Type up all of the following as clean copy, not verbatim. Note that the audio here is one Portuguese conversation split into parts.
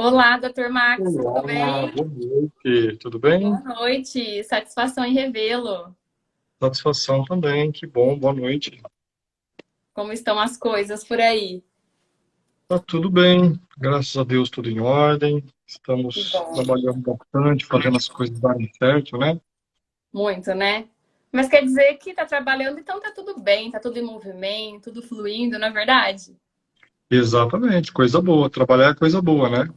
Olá, doutor Max, tudo Olá, bem? boa noite, tudo bem? Boa noite, satisfação em revê-lo. Satisfação também, que bom, boa noite. Como estão as coisas por aí? Tá tudo bem, graças a Deus tudo em ordem, Que estamos bom. trabalhando bastante, fazendo as coisas darem certo, né? Muito, né? Mas quer dizer que tá trabalhando, então tá tudo bem, tá tudo em movimento, tudo fluindo, não é verdade? Exatamente, coisa boa, trabalhar é coisa boa, né?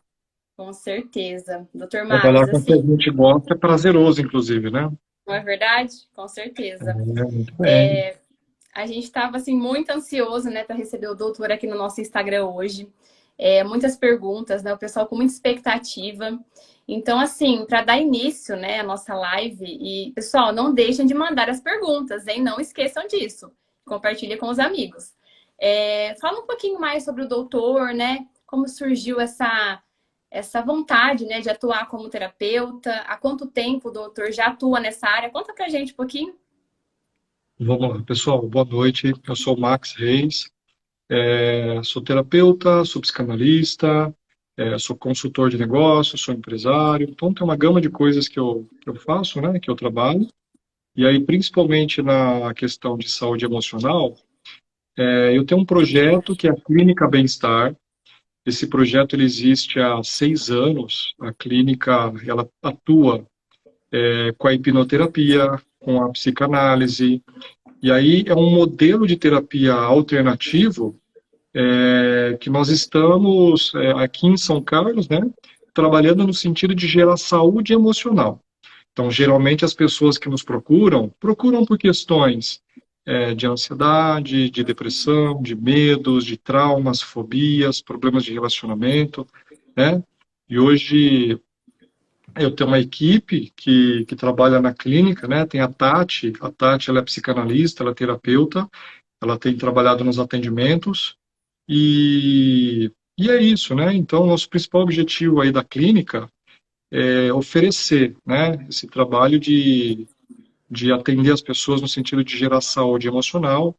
Com certeza. Doutor Max, Trabalhar com o que a assim, gente gosta é prazeroso, inclusive, né? não é verdade? Com É, certeza. muito bem. A gente estava assim muito ansioso, né, para receber o doutor aqui no nosso Instagram hoje. Muitas perguntas, né? O pessoal com muita expectativa. Então, assim, para dar início, né, à nossa live, e pessoal, não deixem de mandar as perguntas, hein? Não esqueçam disso. Compartilhe com os amigos. Fala um pouquinho mais sobre o doutor, né? Como surgiu essa vontade, né, de atuar como terapeuta? Há quanto tempo o doutor já atua nessa área? Conta pra gente um pouquinho. Vamos lá, pessoal, boa noite, eu sou o Max Reis, sou terapeuta, sou psicanalista, sou consultor de negócios, sou empresário. Então, tem uma gama de coisas que eu faço, né, que eu trabalho. E aí, principalmente na questão de saúde emocional, eu tenho um projeto que é a Clínica Bem-Estar. Esse projeto ele existe há 6 anos. A clínica ela atua com a hipnoterapia, com a psicanálise. E aí é um modelo de terapia alternativo que nós estamos aqui em São Carlos, né, trabalhando no sentido de gerar saúde emocional. Então, geralmente as pessoas que nos procuram por questões de ansiedade, de depressão, de medos, de traumas, fobias, problemas de relacionamento, né? E hoje eu tenho uma equipe que trabalha na clínica, né? Tem a Tati ela é psicanalista, ela é terapeuta, ela tem trabalhado nos atendimentos, e é isso, né? Então, nosso principal objetivo aí da clínica é oferecer, né, esse trabalho de atender as pessoas no sentido de gerar saúde emocional.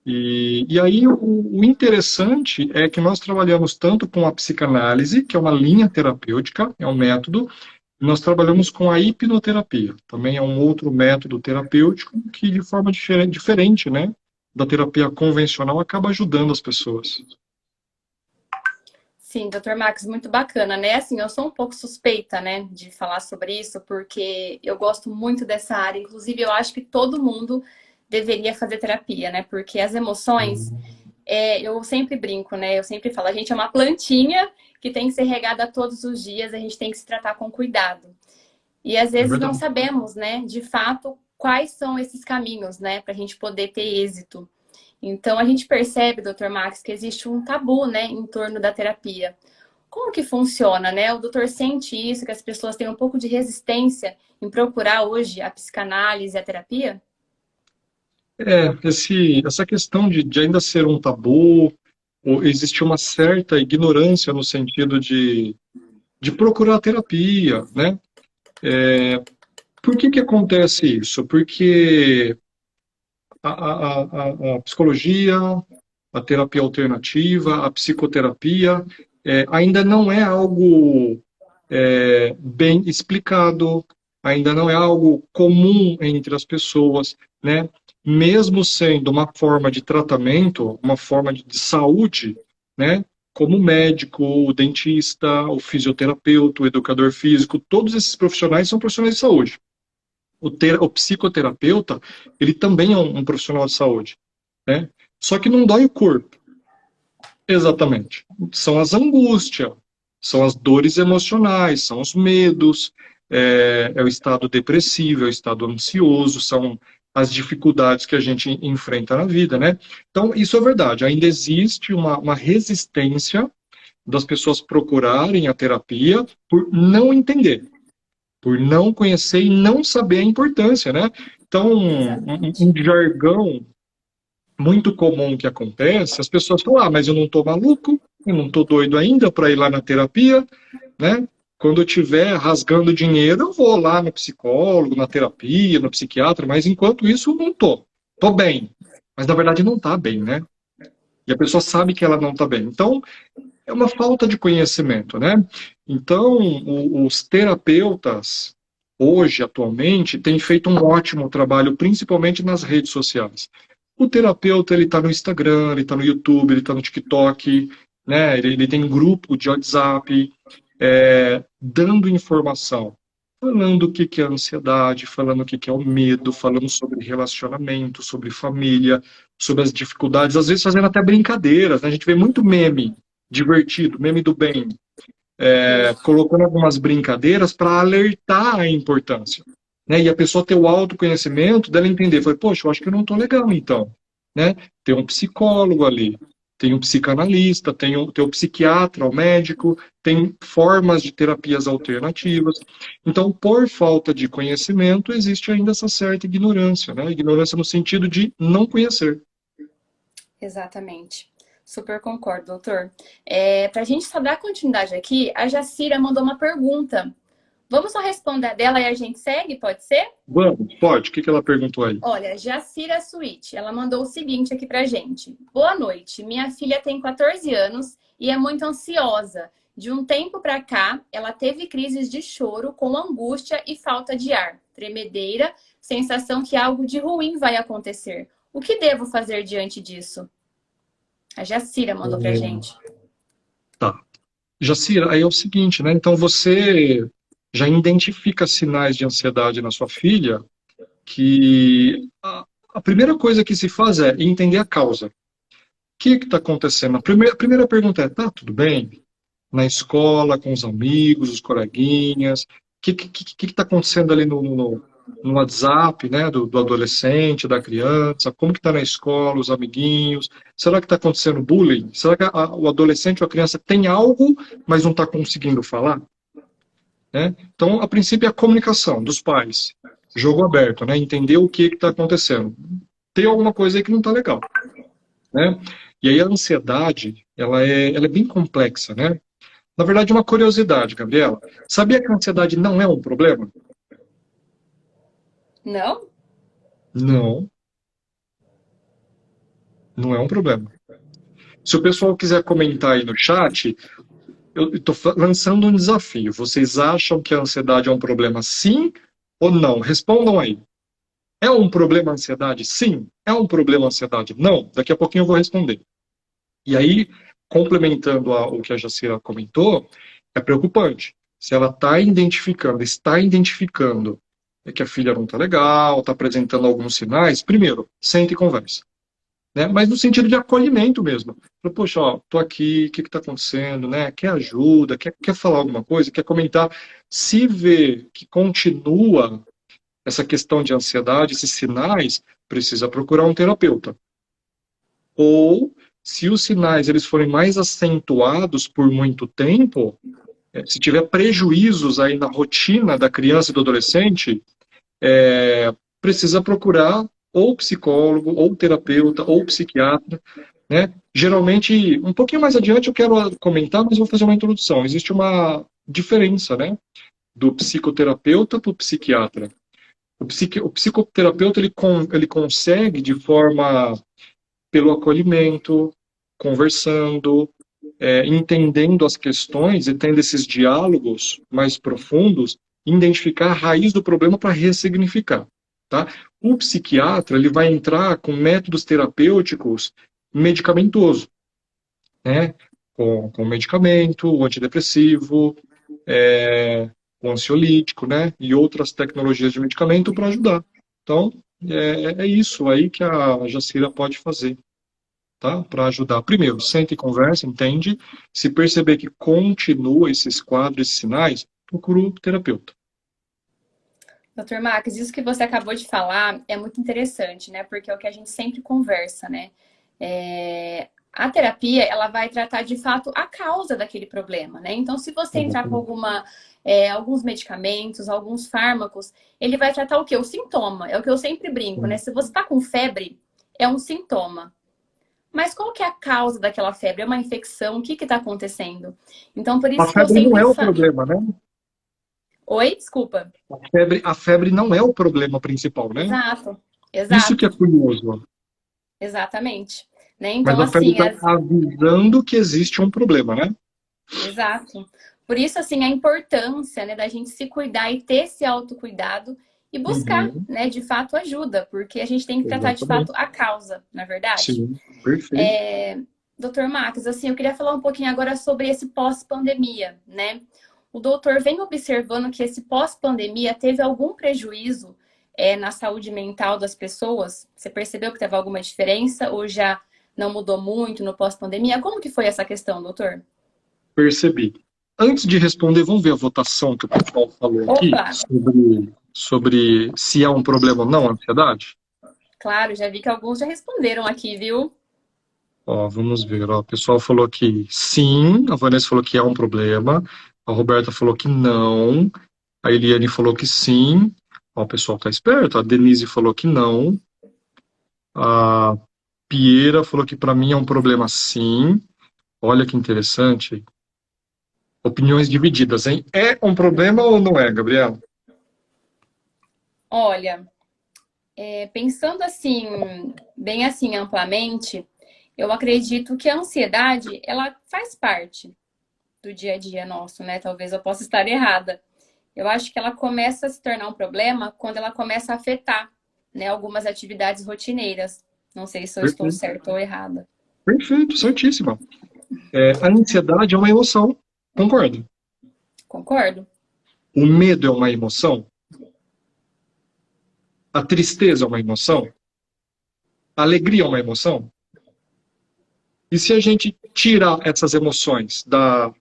E aí o interessante é que nós trabalhamos tanto com a psicanálise, que é uma linha terapêutica, é um método, e nós trabalhamos com a hipnoterapia, também é um outro método terapêutico que de forma diferente, né, da terapia convencional acaba ajudando as pessoas. Sim, doutor Max, muito bacana, né? Assim, eu sou um pouco suspeita, né, de falar sobre isso, porque eu gosto muito dessa área. Inclusive, eu acho que todo mundo deveria fazer terapia, né? Porque as emoções, eu sempre brinco, né? Eu sempre falo, a gente é uma plantinha que tem que ser regada todos os dias, a gente tem que se tratar com cuidado. E às É vezes não verdade. sabemos, né, de fato, quais são esses caminhos, né, para a gente poder ter êxito. Então, a gente percebe, doutor Max, que existe um tabu, né, em torno da terapia. Como que funciona, né? O doutor sente isso, que as pessoas têm um pouco de resistência em procurar hoje a psicanálise e a terapia? Essa questão de ainda ser um tabu, ou existir uma certa ignorância no sentido de procurar terapia, né? Por que que acontece isso? Porque a psicologia, a terapia alternativa, a psicoterapia, ainda não é algo bem explicado, ainda não é algo comum entre as pessoas, né? Mesmo sendo uma forma de tratamento, uma forma de saúde, né? Como o médico, o dentista, o fisioterapeuta, o educador físico, todos esses profissionais são profissionais de saúde. O psicoterapeuta, ele também é um profissional de saúde, né? Só que não dói o corpo, exatamente. São as angústias, são as dores emocionais, são os medos, é o estado depressivo, é o estado ansioso, são as dificuldades que a gente enfrenta na vida, né? Então, isso é verdade. Ainda existe uma resistência das pessoas procurarem a terapia por não entender, por não conhecer e não saber a importância, né? Então, um Exatamente. jargão muito comum que acontece, as pessoas falam, ah, mas eu não estou maluco, eu não estou doido ainda para ir lá na terapia, né? Quando eu estiver rasgando dinheiro, eu vou lá no psicólogo, na terapia, no psiquiatra, mas enquanto isso, eu não estou. Estou bem. Mas na verdade não está bem, né? E a pessoa sabe que ela não está bem. Então, é uma falta de conhecimento, né? Então, os terapeutas, hoje, atualmente, têm feito um ótimo trabalho, principalmente nas redes sociais. O terapeuta, ele está no Instagram, ele está no YouTube, ele está no TikTok, né? Ele tem um grupo de WhatsApp, dando informação, falando o que que é ansiedade, falando o que que é o medo, falando sobre relacionamento, sobre família, sobre as dificuldades, às vezes fazendo até brincadeiras, né? A gente vê muito meme divertido, meme do bem, Isso. colocando algumas brincadeiras para alertar a importância, né? E a pessoa ter o autoconhecimento dela entender, foi, poxa, eu acho que eu não estou legal então, né? Tem um psicólogo ali, tem um psicanalista, tem um psiquiatra, o médico, tem formas de terapias alternativas. Então, por falta de conhecimento, existe ainda essa certa ignorância, né? Ignorância no sentido de não conhecer. Exatamente. Super concordo, doutor. Para a gente só dar continuidade aqui, a Jacira mandou uma pergunta. Vamos só responder a dela e a gente segue, pode ser? Vamos, pode. O que que ela perguntou aí? Olha, Jacira Suíte, ela mandou o seguinte aqui pra gente. Boa noite, minha filha tem 14 anos e é muito ansiosa. De um tempo pra cá, ela teve crises de choro com angústia e falta de ar, tremedeira, sensação que algo de ruim vai acontecer. O que devo fazer diante disso? A Jacira mandou pra É, gente. Tá. Jacira, aí é o seguinte, né? Então você já identifica sinais de ansiedade na sua filha, que a primeira coisa que se faz é entender a causa. O que está acontecendo? A primeira pergunta é, tá tudo bem? Na escola, com os amigos, os coleguinhas? O que está acontecendo ali no WhatsApp, né, do adolescente, da criança? Como que está na escola, os amiguinhos? Será que está acontecendo bullying? Será que o adolescente ou a criança tem algo, mas não está conseguindo falar? Né? Então, a princípio, é a comunicação dos pais. Jogo aberto, né? Entender o que está acontecendo. Tem alguma coisa aí que não está legal, né? E aí a ansiedade, ela é bem complexa, né? Na verdade, uma curiosidade, Gabriela. Sabia que a ansiedade não é um problema? Não? Não, não é um problema. Se o pessoal quiser comentar aí no chat, eu estou lançando um desafio. Vocês acham que a ansiedade é um problema sim ou não? Respondam aí. É um problema a ansiedade? Sim. É um problema a ansiedade? Não. Daqui a pouquinho eu vou responder. E aí, complementando o que a Jacira comentou, é preocupante. Se ela está identificando que a filha não está legal, está apresentando alguns sinais, primeiro, sente e conversa. Né? Mas no sentido de acolhimento mesmo. Poxa, ó, tô aqui, o que está acontecendo, né? Quer ajuda, quer falar alguma coisa, quer comentar. Se vê que continua essa questão de ansiedade, esses sinais, precisa procurar um terapeuta. Ou, se os sinais eles forem mais acentuados por muito tempo, se tiver prejuízos aí na rotina da criança e do adolescente, precisa procurar ou psicólogo, ou terapeuta, ou psiquiatra, né? Geralmente, um pouquinho mais adiante eu quero comentar, mas vou fazer uma introdução. Existe uma diferença, né, do psicoterapeuta para o psiquiatra. O psicoterapeuta ele consegue, de forma pelo acolhimento, conversando, entendendo as questões e tendo esses diálogos mais profundos, identificar a raiz do problema para ressignificar. Tá? O psiquiatra ele vai entrar com métodos terapêuticos medicamentoso, né? Com medicamento, o antidepressivo, o ansiolítico, né? E outras tecnologias de medicamento para ajudar. Então, é isso aí que a Jacira pode fazer, tá? Para ajudar. Primeiro, sente e conversa, entende. Se perceber que continua esses quadros, esses sinais, procura o terapeuta. Doutor Max, isso que você acabou de falar é muito interessante, né? Porque é o que a gente sempre conversa, né? A terapia, ela vai tratar de fato a causa daquele problema, né? Então, se você entrar com Exatamente. alguns medicamentos, alguns fármacos, ele vai tratar o quê? O sintoma. É o que eu sempre brinco, né? Se você tá com febre, é um sintoma. Mas qual que é a causa daquela febre? É uma infecção? O que que tá acontecendo? Então, por A isso que eu febre não sempre é o falo. problema, né? Oi? Desculpa. A febre não é o problema principal, né? Exato. Isso que é Exato. curioso. Exatamente. né? Mas Então, a pele assim, está avisando que existe um problema, né? exato. Por isso, assim, a importância, né, da gente se cuidar e ter esse autocuidado e buscar, Uhum, né, de fato, ajuda, porque a gente tem que tratar de fato exatamente. a causa, na é verdade. Sim, perfeito. Doutor Max, assim, eu queria falar um pouquinho agora sobre esse pós-pandemia, né? O doutor vem observando que esse pós-pandemia teve algum prejuízo na saúde mental das pessoas? Você percebeu que teve alguma diferença ou já não mudou muito no pós-pandemia? Como que foi essa questão, doutor? Percebi. Antes de responder, vamos ver a votação que o pessoal falou aqui Opa, sobre se há um problema ou não a ansiedade. claro, já vi que alguns já responderam aqui, viu? Ó, vamos ver. Ó, o pessoal falou que sim, a Vanessa falou que há um problema, a Roberta falou que não, a Eliane falou que sim. Ó, o pessoal tá esperto. A Denise falou que não. A Pieira falou que para mim é um problema sim. Olha que interessante. Opiniões divididas, hein? É um problema ou não é, Gabriela? Olha, pensando assim, bem assim amplamente, eu acredito que a ansiedade, ela faz parte do dia a dia nosso, né? Talvez eu possa estar errada. Eu acho que ela começa a se tornar um problema quando ela começa a afetar, né, algumas atividades rotineiras. Não sei se eu estou Perfeito, certa ou errada. perfeito, certíssima. A ansiedade é uma emoção, concordo. Concordo? O medo é uma emoção, a tristeza é uma emoção, a alegria é uma emoção. E se a gente tirar essas emoções da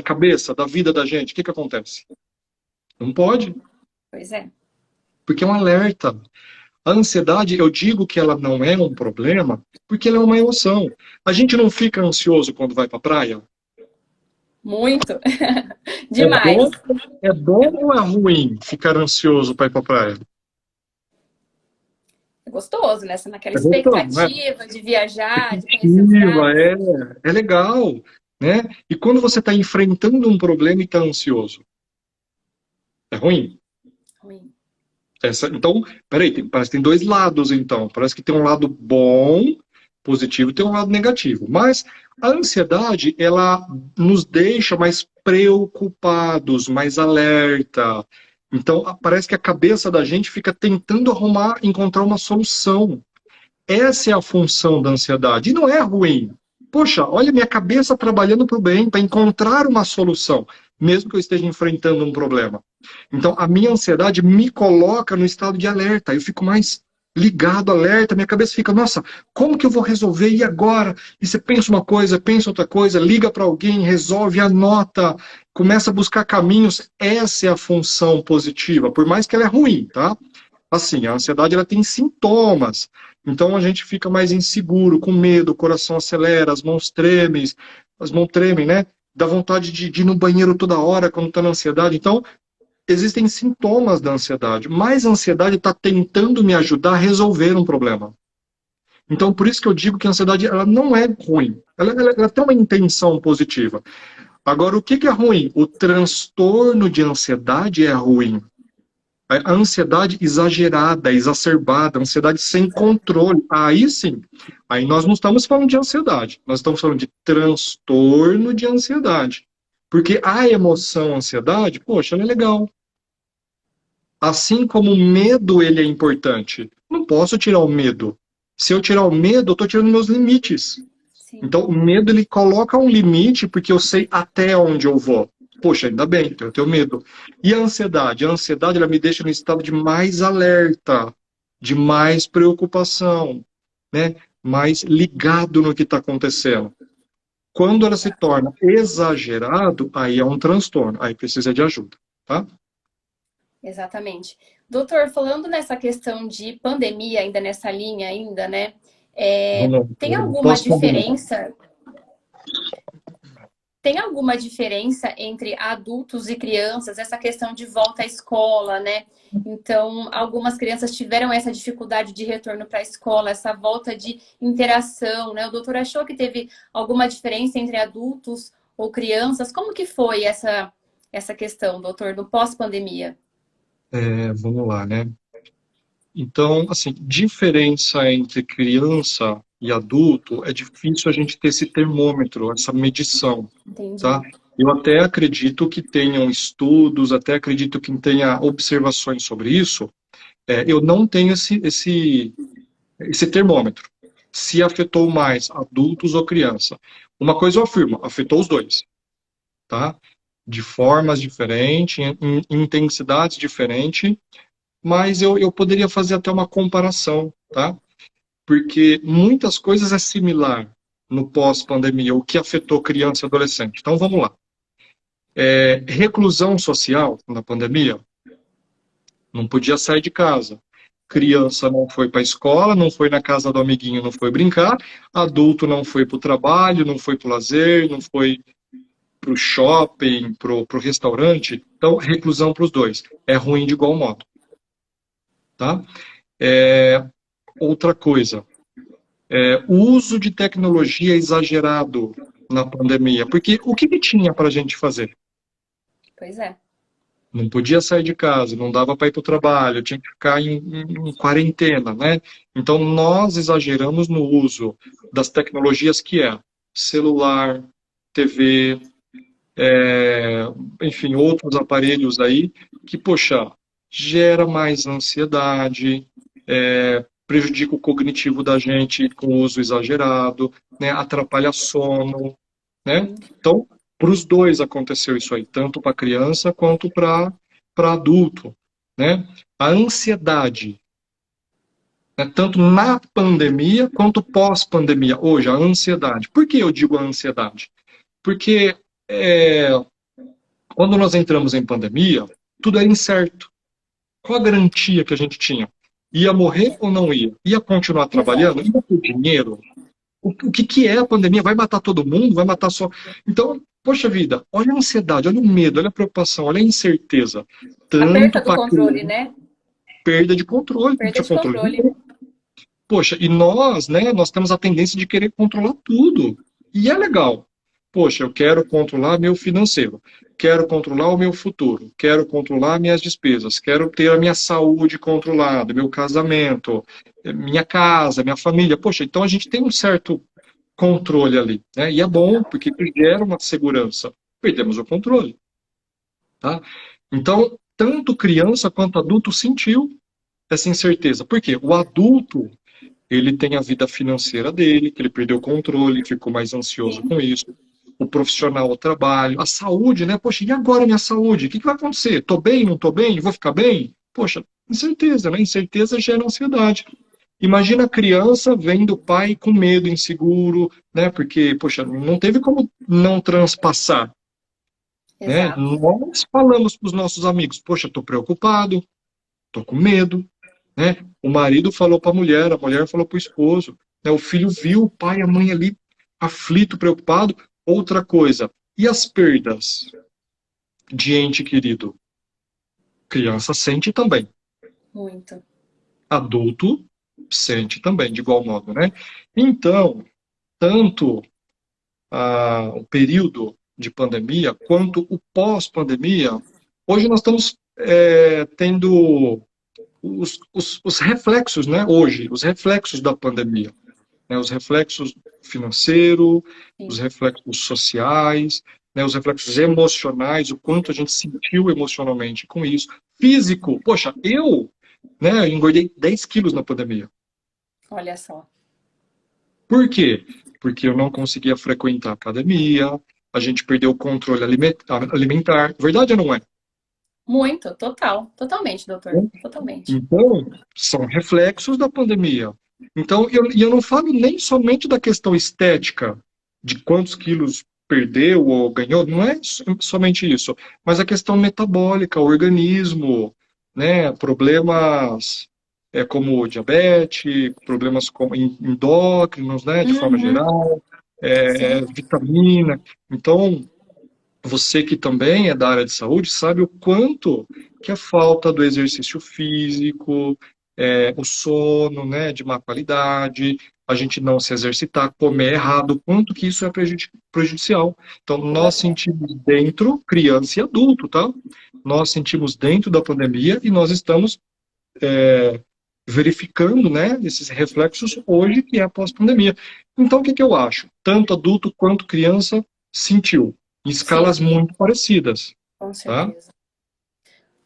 cabeça, da vida da gente, o que acontece? Não pode, Pois é. porque é um alerta. A ansiedade, eu digo que ela não é um problema, porque ela é uma emoção. A gente não fica ansioso quando vai para a praia? Muito. É Demais. bom, é bom ou é ruim ficar ansioso para ir para a praia? É gostoso, né? Você naquela É gostoso, né? expectativa de viajar, de conhecer Expectativa, lugares. é legal, né? E quando você está enfrentando um problema e está ansioso, é ruim? Ruim. Então, peraí, parece que tem dois lados, então. Parece que tem um lado bom, positivo, e tem um lado negativo. Mas a ansiedade, ela nos deixa mais preocupados, mais alerta. Então, parece que a cabeça da gente fica tentando arrumar, encontrar uma solução. Essa é a função da ansiedade. E não é ruim. Poxa, olha minha cabeça trabalhando para o bem, para encontrar uma solução, mesmo que eu esteja enfrentando um problema. Então, a minha ansiedade me coloca no estado de alerta. Eu fico mais ligado, alerta. Minha cabeça fica, nossa, como que eu vou resolver? E agora? E você pensa uma coisa, pensa outra coisa, liga para alguém, resolve, anota, começa a buscar caminhos. Essa é a função positiva, por mais que ela é ruim, tá? Assim, a ansiedade ela tem sintomas. Então a gente fica mais inseguro, com medo, o coração acelera, as mãos tremem, né? Dá vontade de ir no banheiro toda hora quando está na ansiedade. Então, existem sintomas da ansiedade, mas a ansiedade está tentando me ajudar a resolver um problema. Então, por isso que eu digo que a ansiedade ela não é ruim. Ela tem uma intenção positiva. Agora, o que é ruim? O transtorno de ansiedade é ruim. A ansiedade exagerada, exacerbada, a ansiedade sem controle. Aí sim, aí nós não estamos falando de ansiedade, nós estamos falando de transtorno de ansiedade. Porque a emoção, a ansiedade, poxa, ela é legal. Assim como o medo, ele é importante. Não posso tirar o medo. Se eu tirar o medo, eu estou tirando meus limites. Sim. Então, o medo ele coloca um limite porque eu sei até onde eu vou. Poxa, ainda bem, então eu tenho medo. E a ansiedade? A ansiedade ela me deixa no estado de mais alerta, de mais preocupação, né? Mais ligado no que está acontecendo. Quando ela se Exato. torna exagerado, aí é um transtorno, aí precisa de ajuda, tá? Exatamente. Doutor, falando nessa questão de pandemia, ainda nessa linha ainda, né? Vamos Tem lá. alguma Pós-pandemia. diferença? Tem alguma diferença entre adultos e crianças, essa questão de volta à escola, né? Então, algumas crianças tiveram essa dificuldade de retorno para a escola, essa volta de interação, né? O doutor achou que teve alguma diferença entre adultos ou crianças? Como que foi essa questão, doutor, no pós-pandemia? Vamos lá, né? Então, assim, diferença entre criança e adulto, é difícil a gente ter esse termômetro, essa medição, Entendi. tá? Eu até acredito que tenham estudos, até acredito que tenha observações sobre isso. Eu não tenho esse termômetro. Se afetou mais adultos ou criança. Uma coisa eu afirmo, afetou os dois, tá? De formas diferentes, em intensidades diferentes, mas eu poderia fazer até uma comparação, tá? Porque muitas coisas é similar no pós-pandemia, o que afetou criança e adolescente. Então vamos lá. Reclusão social na pandemia, não podia sair de casa. Criança não foi para a escola, não foi na casa do amiguinho, não foi brincar. Adulto não foi para o trabalho, não foi para o lazer, não foi para o shopping, para o restaurante. Então, reclusão para os dois. É ruim de igual modo. Tá? Outra coisa, o uso de tecnologia exagerado na pandemia. Porque o que tinha para a gente fazer? Pois é. Não podia sair de casa, não dava para ir para o trabalho, tinha que ficar em quarentena, né? Então, nós exageramos no uso das tecnologias que é celular, TV, enfim, outros aparelhos aí, que, poxa, gera mais ansiedade, prejudica o cognitivo da gente com o uso exagerado, né? Atrapalha sono, né? Então, para os dois aconteceu isso aí, tanto para criança quanto para adulto, né? A ansiedade, né? Tanto na pandemia quanto pós-pandemia. Hoje, a ansiedade. Por que eu digo a ansiedade? Porque quando nós entramos em pandemia, tudo era incerto. Qual a garantia que a gente tinha? Ia morrer ou não ia? Ia continuar trabalhando? Exato. Ia ter dinheiro? O que é a pandemia? Vai matar todo mundo? Vai matar só. Então, poxa vida, olha a ansiedade, olha o medo, olha a preocupação, olha a incerteza. A perca Tanto do para controle, né? perda de controle, não Perda tinha de controle controle. nenhum. Poxa, e nós, né, nós temos a tendência de querer controlar tudo. E é legal. Poxa, eu quero controlar meu financeiro, quero controlar o meu futuro, quero controlar minhas despesas, quero ter a minha saúde controlada, meu casamento, minha casa, minha família. Poxa, então a gente tem um certo controle ali, né? E é bom, Total. porque gera uma segurança. Perdemos o controle, tá? Então, tanto criança quanto adulto sentiu essa incerteza. Por quê? O adulto, ele tem a vida financeira dele, que ele perdeu o controle, ficou mais ansioso Sim. com isso. O profissional, o trabalho, a saúde, né? Poxa, e agora minha saúde? O que vai acontecer? Tô bem, não tô bem? Vou ficar bem? Poxa, incerteza, né? Incerteza gera ansiedade. Imagina a criança vendo o pai com medo, inseguro, né? Porque, poxa, não teve como não transpassar, né? Exato. Nós falamos para os nossos amigos, poxa, estou preocupado, estou com medo, né? O marido falou para a mulher falou para o esposo, né? O filho viu o pai e a mãe ali aflito, preocupado. Outra coisa, e as perdas de ente querido? Criança sente também, Muito. adulto sente também, de igual modo, né? Então, tanto o período de pandemia quanto o pós-pandemia, hoje nós estamos tendo os reflexos, né? Hoje, os reflexos da pandemia, né? Os reflexos financeiros, os Sim. reflexos sociais, né? Os reflexos emocionais, o quanto a gente sentiu emocionalmente com isso. Físico, poxa, né, engordei 10 quilos na pandemia. Olha só. Por quê? Porque eu não conseguia frequentar a academia, a gente perdeu o controle alimentar. Verdade ou não é? Muito. Total. Totalmente, doutor. Totalmente. Então, são reflexos da pandemia. Então, eu não falo nem somente da questão estética, de quantos quilos perdeu ou ganhou, não é somente isso, mas a questão metabólica, o organismo, né, problemas como diabetes, problemas como endócrinos, né, de forma Uhum. geral, Sim. vitamina. Então, você que também é da área de saúde sabe o quanto que a falta do exercício físico, o sono, né, de má qualidade, a gente não se exercitar, comer errado, o quanto que isso é prejudicial. Então, nós Exatamente. sentimos dentro, criança e adulto, tá? Nós sentimos dentro da pandemia e nós estamos verificando, né, esses reflexos hoje, que é a pós-pandemia. Então, o que que eu acho? Tanto adulto quanto criança sentiu, em escalas Sim, muito parecidas, com tá? certeza.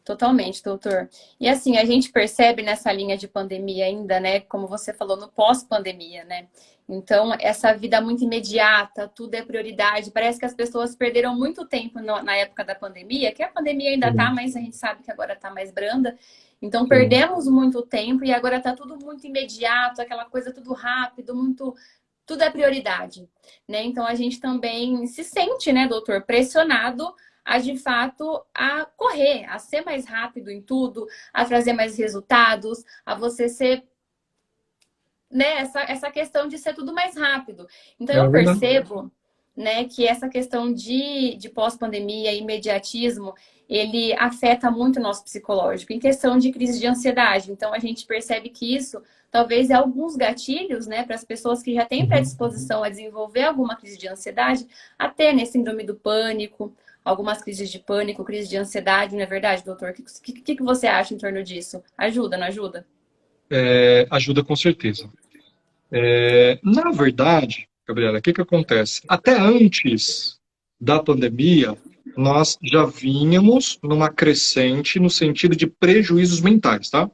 Totalmente, doutor. E assim, a gente percebe nessa linha de pandemia ainda, né? Como você falou, no pós-pandemia, né? Então, essa vida muito imediata, tudo é prioridade. Parece que as pessoas perderam muito tempo na época da pandemia, que a pandemia ainda tá, Sim, mas a gente sabe que agora tá mais branda. Então, sim. perdemos muito tempo e agora tá tudo muito imediato, aquela coisa tudo rápido, muito. Tudo é prioridade, né? Então, a gente também se sente, né, doutor, pressionado a de fato a correr, a ser mais rápido em tudo, a trazer mais resultados, a você ser, né, essa questão de ser tudo mais rápido. Então É eu verdade. percebo, né, que essa questão de pós-pandemia, imediatismo, ele afeta muito o nosso psicológico, em questão de crise de ansiedade. Então a gente percebe que isso talvez é alguns gatilhos, né, para as pessoas que já têm Uhum. predisposição a desenvolver alguma crise de ansiedade, até né, síndrome do pânico, algumas crises de pânico, crise de ansiedade, não é verdade, doutor? O que você acha em torno disso? Ajuda, não ajuda? Ajuda com certeza. Na verdade, Gabriela, o que que acontece? Até antes da pandemia, nós já vínhamos numa crescente no sentido de prejuízos mentais, tá? O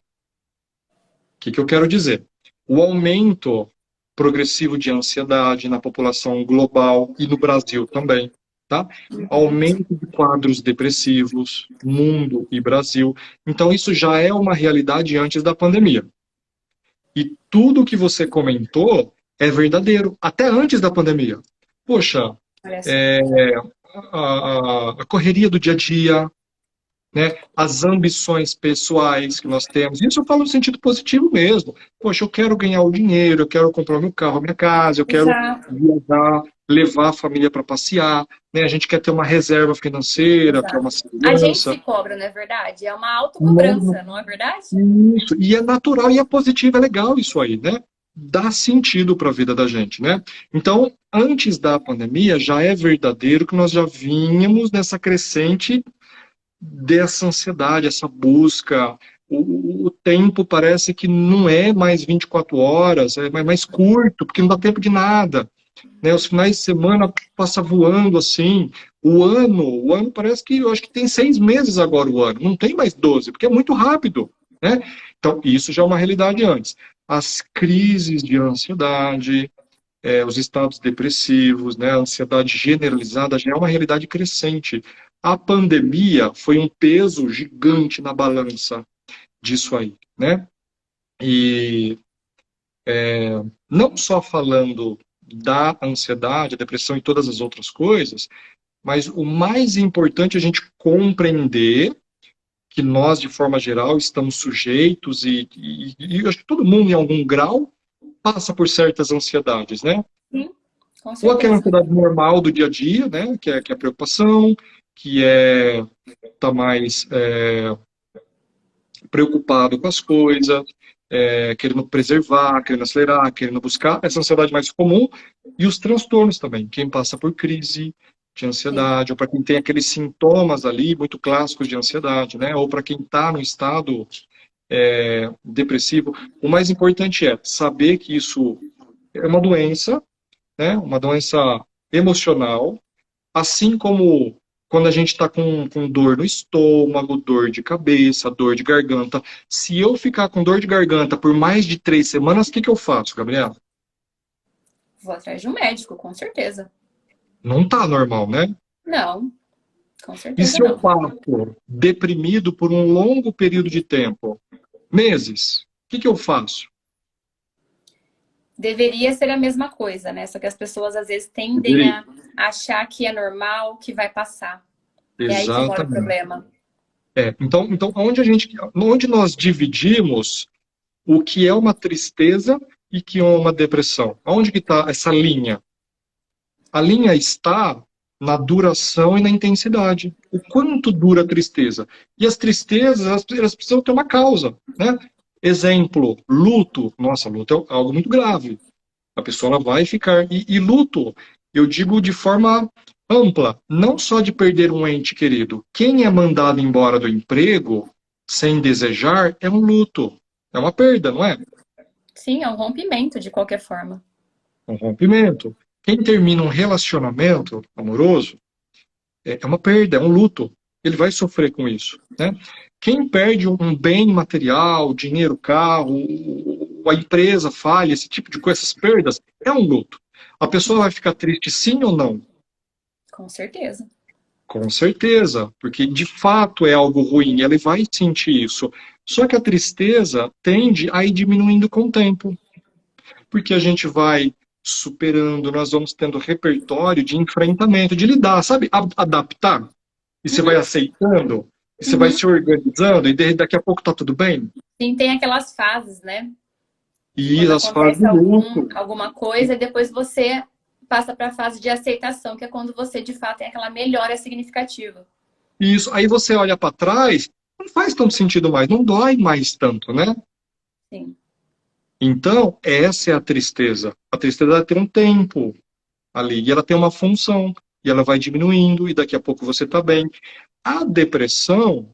que que eu quero dizer? O aumento progressivo de ansiedade na população global e no Brasil também, tá? Aumento de quadros depressivos, mundo e Brasil. Então, isso já é uma realidade antes da pandemia. E tudo que você comentou é verdadeiro, até antes da pandemia. Poxa, Olha só. é, a correria do dia a dia, né, as ambições pessoais que nós temos, isso eu falo no sentido positivo mesmo. Poxa, eu quero ganhar o dinheiro, eu quero comprar meu carro, minha casa, eu quero Exato. viajar, levar a família para passear, né, a gente quer ter uma reserva financeira, quer uma Exato. A gente segurança. se cobra, não é verdade? É uma autocobrança, não é verdade? Isso, e é natural e é positivo, é legal isso aí, né? Dá sentido para a vida da gente, né? Então, antes da pandemia, já é verdadeiro que nós já vínhamos nessa crescente dessa ansiedade, essa busca. O tempo parece que não é mais 24 horas, é mais curto, porque não dá tempo de nada, né? Os finais de semana passa voando assim. O ano parece que eu acho que tem 6 meses agora o ano, não tem mais 12, porque é muito rápido, né? Então, isso já é uma realidade antes. As crises de ansiedade, os estados depressivos, né, a ansiedade generalizada já é uma realidade crescente. A pandemia foi um peso gigante na balança disso aí, né? E não só falando da ansiedade, a depressão e todas as outras coisas, mas o mais importante é a gente compreender que nós, de forma geral, estamos sujeitos e eu acho que todo mundo, em algum grau, passa por certas ansiedades, né? Sim, com Ou aquela certeza. ansiedade normal do dia a dia, né? Que é a preocupação, que é tá mais preocupado com as coisas, querendo preservar, querendo acelerar, querendo buscar, essa ansiedade mais comum, e os transtornos também, quem passa por crise de Sim. ansiedade, ou para quem tem aqueles sintomas ali muito clássicos de ansiedade, né? Ou para quem está no estado depressivo, o mais importante é saber que isso é uma doença, né? Uma doença emocional, assim como quando a gente está com dor no estômago, dor de cabeça, dor de garganta. Se eu ficar com dor de garganta por mais de 3 semanas, o que que eu faço, Gabriela? Vou atrás de um médico, com certeza. Não tá normal, né? Não, com E certeza se eu não. passo deprimido por um longo período de tempo, meses, o que que eu faço? Deveria ser a mesma coisa, né? Só que as pessoas às vezes tendem Deveria. a achar que é normal, que vai passar. É aí que mora o Exatamente. problema. Então, onde nós dividimos o que é uma tristeza e que é uma depressão? Onde que está essa linha? A linha está na duração e na intensidade. O quanto dura a tristeza. E as tristezas, elas precisam ter uma causa, né? Exemplo, luto. Nossa, luto é algo muito grave. A pessoa ela vai ficar. E luto, eu digo de forma ampla, não só de perder um ente querido. Quem é mandado embora do emprego sem desejar é um luto. É uma perda, não é? Sim, é um rompimento de qualquer forma. Um rompimento. Quem termina um relacionamento amoroso é uma perda, é um luto. Ele vai sofrer com isso, né? Quem perde um bem material, dinheiro, carro, a empresa falha, esse tipo de coisa, essas perdas, é um luto. A pessoa vai ficar triste sim ou não? Com certeza. Com certeza, porque de fato é algo ruim, ela vai sentir isso. Só que a tristeza tende a ir diminuindo com o tempo, porque a gente vai superando, nós vamos tendo repertório de enfrentamento, de lidar, sabe? Adaptar. E você vai Uhum, aceitando, e você vai uhum. se organizando, e daqui a pouco tá tudo bem. Sim, tem aquelas fases, né? E Quando as fases acontece do luto. alguma coisa, e depois você passa para a fase de aceitação, que é quando você de fato tem aquela melhora significativa. E isso, aí você olha para trás, não faz tanto sentido mais, não dói mais tanto, né? Sim. Então, essa é a tristeza. A tristeza ela tem um tempo ali, e ela tem uma função, e ela vai diminuindo, e daqui a pouco você está bem. A depressão,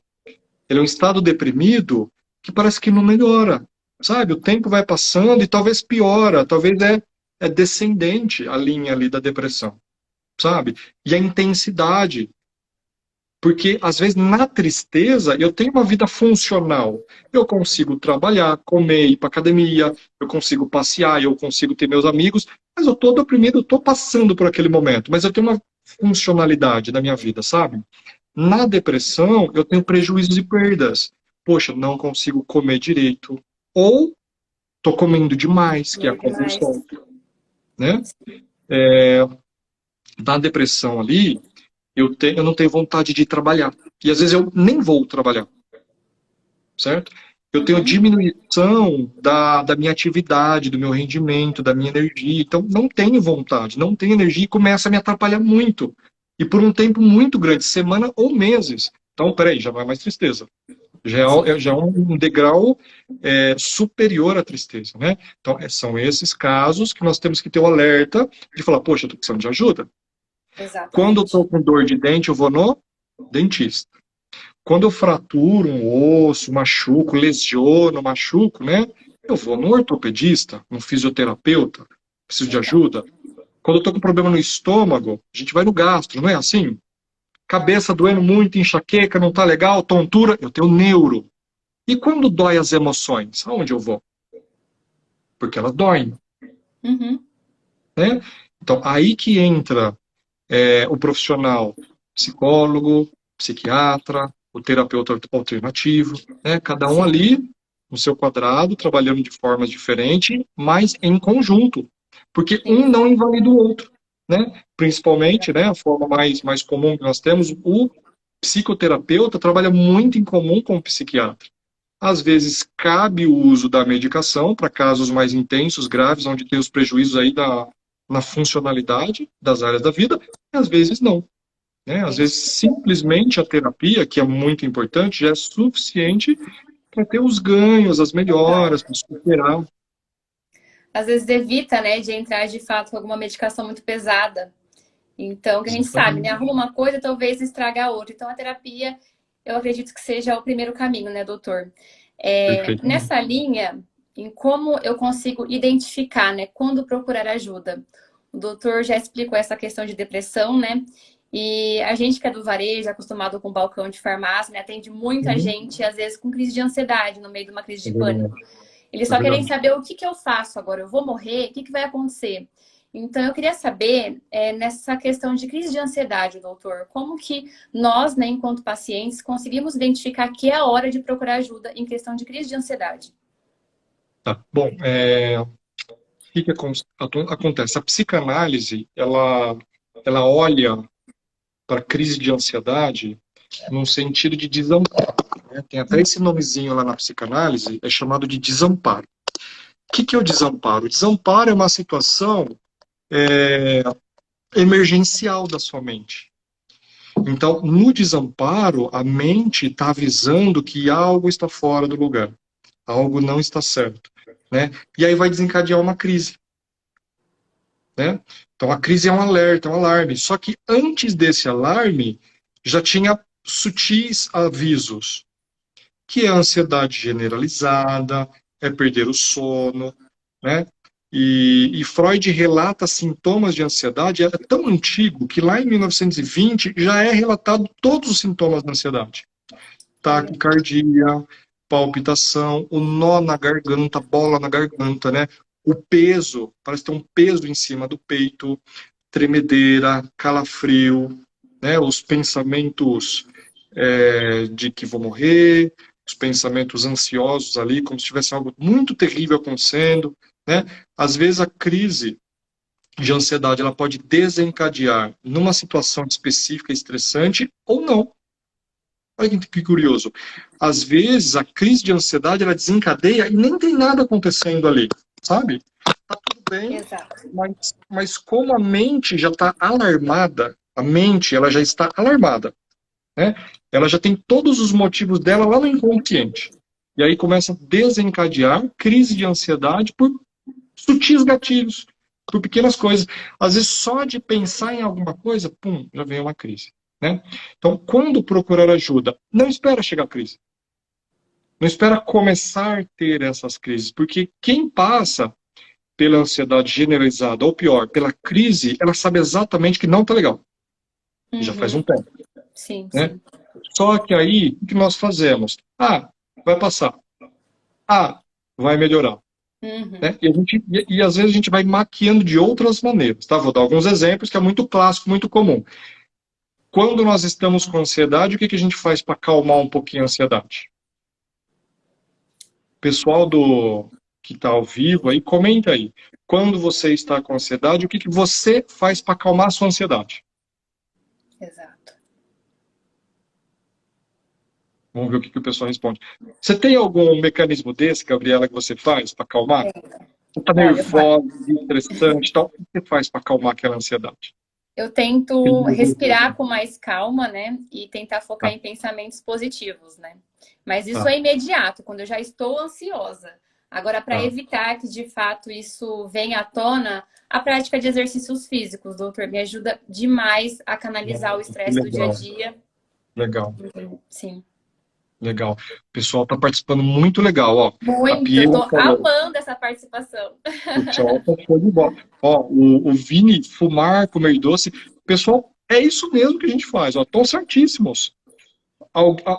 ele é um estado deprimido que parece que não melhora, sabe? O tempo vai passando e talvez piora, talvez é descendente a linha ali da depressão, sabe? E a intensidade. Porque, às vezes, na tristeza, eu tenho uma vida funcional. Eu consigo trabalhar, comer, ir para academia, eu consigo passear, eu consigo ter meus amigos, mas eu estou deprimido, eu estou passando por aquele momento, mas eu tenho uma funcionalidade na minha vida, sabe? Na depressão, eu tenho prejuízos e perdas. Poxa, não consigo comer direito. Ou estou comendo demais, que é a Meio demais. compulsão, né? Na depressão ali, eu não tenho vontade de trabalhar. E às vezes eu nem vou trabalhar, certo? Eu tenho Uhum. diminuição da minha atividade, do meu rendimento, da minha energia. Então, não tenho vontade, não tenho energia e começa a me atrapalhar muito. E por um tempo muito grande, semana ou meses. Então, peraí, já não é mais tristeza. Sim. Já é um degrau superior à tristeza, né? Então, são esses casos que nós temos que ter o alerta de falar, poxa, eu estou precisando de ajuda. Quando eu Exatamente. estou com dor de dente, eu vou no dentista. Quando eu fraturo um osso, machuco, lesiono, machuco, né? Eu vou no ortopedista, no fisioterapeuta, preciso de Legal. ajuda. Quando eu tô com problema no estômago, a gente vai no gastro, não é assim? Cabeça doendo muito, enxaqueca, não tá legal, tontura, eu tenho neuro. E quando dói as emoções, aonde eu vou? Porque elas doem, Uhum. né? Então, aí que entra o profissional psicólogo, psiquiatra, o terapeuta alternativo, né? Cada um Sim. ali no seu quadrado, trabalhando de formas diferentes, mas em conjunto, porque um Sim. não invalida o outro, né? Principalmente, né, a forma mais comum que nós temos, o psicoterapeuta trabalha muito em comum com o psiquiatra. Às vezes cabe o uso da medicação para casos mais intensos, graves, onde tem os prejuízos aí na funcionalidade das áreas da vida, e às vezes não. Né? Às vezes, Entendi. simplesmente a terapia, que é muito importante, já é suficiente para ter os ganhos, as melhoras, para superar. Às vezes evita, né, de entrar de fato com alguma medicação muito pesada. Então, que a gente sabe, né? Exatamente. Arruma uma coisa, talvez estraga a outra. Então, a terapia, eu acredito que seja o primeiro caminho, né, doutor? Perfeitamente. Nessa linha, em como eu consigo identificar, né, quando procurar ajuda. O doutor já explicou essa questão de depressão, né? E a gente que é do varejo, acostumado com balcão de farmácia, né, atende muita Uhum. gente, às vezes com crise de ansiedade, no meio de uma crise É de pânico. verdade. Eles É só querem verdade. saber o que que eu faço agora. Eu vou morrer? O que que vai acontecer? Então, eu queria saber, nessa questão de crise de ansiedade, doutor, como que nós, né, enquanto pacientes, conseguimos identificar que é a hora de procurar ajuda em questão de crise de ansiedade? Tá. Bom, o que acontece? A psicanálise, ela olha para a crise de ansiedade num sentido de desamparo. Né? Tem até esse nomezinho lá na psicanálise, é chamado de desamparo. O que é o desamparo? O desamparo é uma situação emergencial da sua mente. Então, no desamparo, a mente está avisando que algo está fora do lugar, algo não está certo, né? E aí vai desencadear uma crise, né? Então, a crise é um alerta, é um alarme. Só que antes desse alarme, já tinha sutis avisos, que é a ansiedade generalizada, é perder o sono, né? E Freud relata sintomas de ansiedade, é tão antigo que lá em 1920 já é relatado todos os sintomas da ansiedade. Olha, Taquicardia, palpitação, o nó na garganta, bola na garganta, né? O peso, parece ter um peso em cima do peito, tremedeira, calafrio, né? Os pensamentos de que vou morrer, os pensamentos ansiosos ali, como se tivesse algo muito terrível acontecendo, né? Às vezes a crise de ansiedade ela pode desencadear numa situação específica estressante ou não. Olha que curioso. Às vezes a crise de ansiedade ela desencadeia e nem tem nada acontecendo ali, sabe? Tá tudo bem, exato. mas como a mente já está alarmada, a mente ela já está alarmada, né? Ela já tem todos os motivos dela lá no inconsciente. E aí começa a desencadear crise de ansiedade por sutis gatilhos, por pequenas coisas. Às vezes, só de pensar em alguma coisa, pum, já vem uma crise. Né? Então, quando procurar ajuda, não espera chegar a crise. Não espera começar a ter essas crises, porque quem passa pela ansiedade generalizada, ou pior, pela crise, ela sabe exatamente que não está legal. Já faz um Uhum. tempo. Sim, Né? sim. Só que aí, o que nós fazemos? Ah, vai passar. Ah, vai melhorar. Uhum. Né? E às vezes a gente vai maquiando de outras maneiras. Tá? Vou dar alguns exemplos que é muito clássico, muito comum. Quando nós estamos com ansiedade, o que a gente faz para acalmar um pouquinho a ansiedade? Pessoal que está ao vivo aí, comenta aí. Quando você está com ansiedade, o que você faz para acalmar a sua ansiedade? Exato. Vamos ver o que o pessoal responde. Você tem algum mecanismo desse, Gabriela, que você faz para acalmar? Você está Olha, nervosa, estressante, tal. O que você faz para acalmar aquela ansiedade? eu tento respirar com mais calma, né? E tentar focar Tá, em pensamentos positivos, né? Mas isso tá, é imediato, quando eu já estou ansiosa. Agora, para tá. evitar que de fato isso venha à tona, a prática de exercícios físicos, doutor, me ajuda demais a canalizar o Que estresse do dia a legal, dia. legal, Sim. legal. O pessoal está participando muito legal, ó. A Muito, eu Pia tô falou. amando essa participação. O pessoal tá show de bola. Ó, o Vini, fumar, comer doce. Pessoal, é isso mesmo que a gente faz, ó. Estão certíssimos.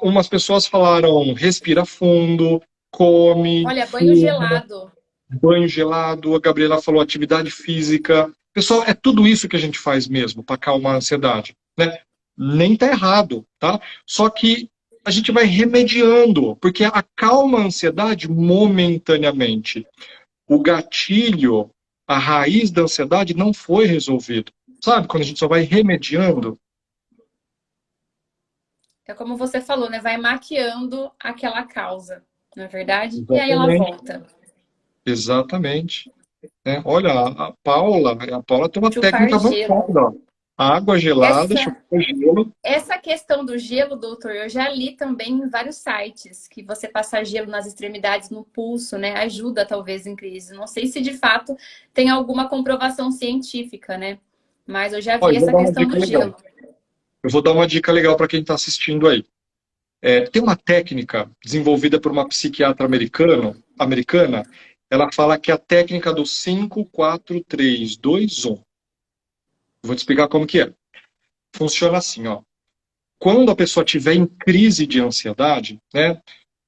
Umas pessoas falaram respira fundo, come, Olha, banho fuma, gelado. banho gelado. A Gabriela falou atividade física. Pessoal, é tudo isso que a gente faz mesmo para acalmar a ansiedade, né? Nem tá errado, tá? Só que a gente vai remediando, porque acalma a ansiedade momentaneamente. O gatilho, a raiz da ansiedade não foi resolvido. Sabe, quando a gente só vai remediando? É como você falou, né? Vai maquiando aquela causa, não é verdade? E aí ela Exatamente, volta. exatamente. Né? Olha, a Paula tem uma Chupar técnica gelo. avançada. Ó. Água gelada, Essa, chupar gelo. essa questão do gelo, doutor, eu já li também em vários sites que você passar gelo nas extremidades, no pulso, né? Ajuda talvez em crise. Não sei se de fato tem alguma comprovação científica, né? Mas eu já Ó, vi eu vou essa dar uma questão dica do legal. gelo. Eu vou dar uma dica legal para quem está assistindo aí. Tem uma técnica desenvolvida por uma psiquiatra americana. Ela fala que é a técnica do 5, 4, 3, 2, 1. Vou te explicar como que é. Funciona assim, ó. Quando a pessoa tiver em crise de ansiedade, né?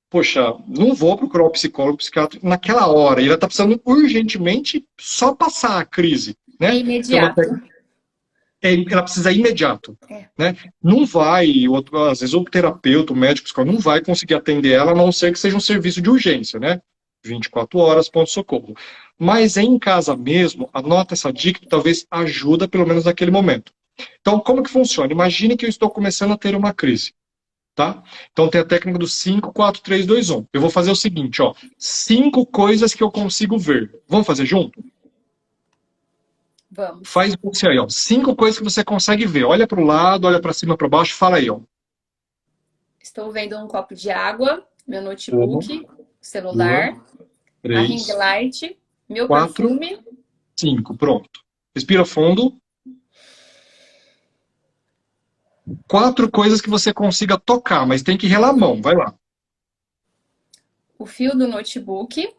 Poxa, não vou procurar o psicólogo, o psiquiatra naquela hora. Ele está precisando urgentemente só passar a crise, É né? Tem uma imediato. técnica, ela precisa imediato, É. né? Não vai, às vezes o terapeuta, o médico, o psicólogo, não vai conseguir atender ela, a não ser que seja um serviço de urgência, né? 24 horas, ponto-socorro. Mas em casa mesmo, anota essa dica que talvez ajuda pelo menos naquele momento. Então, como que funciona? Imagine que eu estou começando a ter uma crise, tá? Então tem a técnica do 5, 4, 3, 2, 1. Eu vou fazer o seguinte, ó. 5 coisas que eu consigo ver. Vamos fazer junto? Vamos. Faz você aí, ó. 5 coisas que você consegue ver. Olha para o lado, olha para cima, para baixo, fala aí, ó. Estou vendo um copo de água, meu Uma, notebook, duas, celular, a ring três, light, meu quatro, perfume. 5. Pronto. Respira fundo. 4 coisas que você consiga tocar, mas tem que relar a mão. Vai lá. O fio do notebook,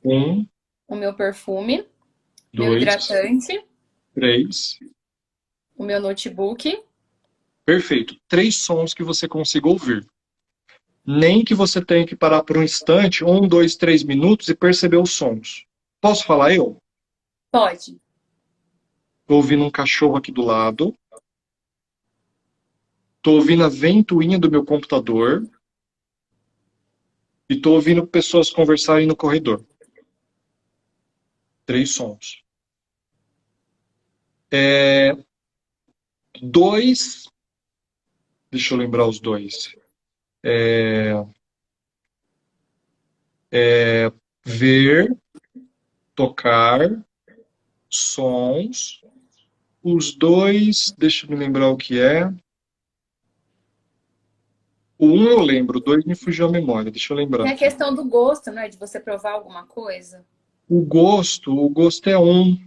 Um, o meu perfume, meu dois, hidratante, três. o meu notebook. Perfeito. Três sons que você consiga ouvir. Nem que você tenha que parar por um instante, 1, 2, 3 minutos e perceber os sons. Posso falar eu? Pode. Estou ouvindo um cachorro aqui do lado. Estou ouvindo a ventoinha do meu computador. E estou ouvindo pessoas conversarem no corredor. Três sons. Dois. Deixa eu lembrar os dois. Ver, tocar, sons. Os dois, deixa eu me lembrar o que é. O um eu lembro, o dois me fugiu a memória. Deixa eu lembrar Tem a aqui. questão do gosto, né? De você provar alguma coisa. O gosto é um.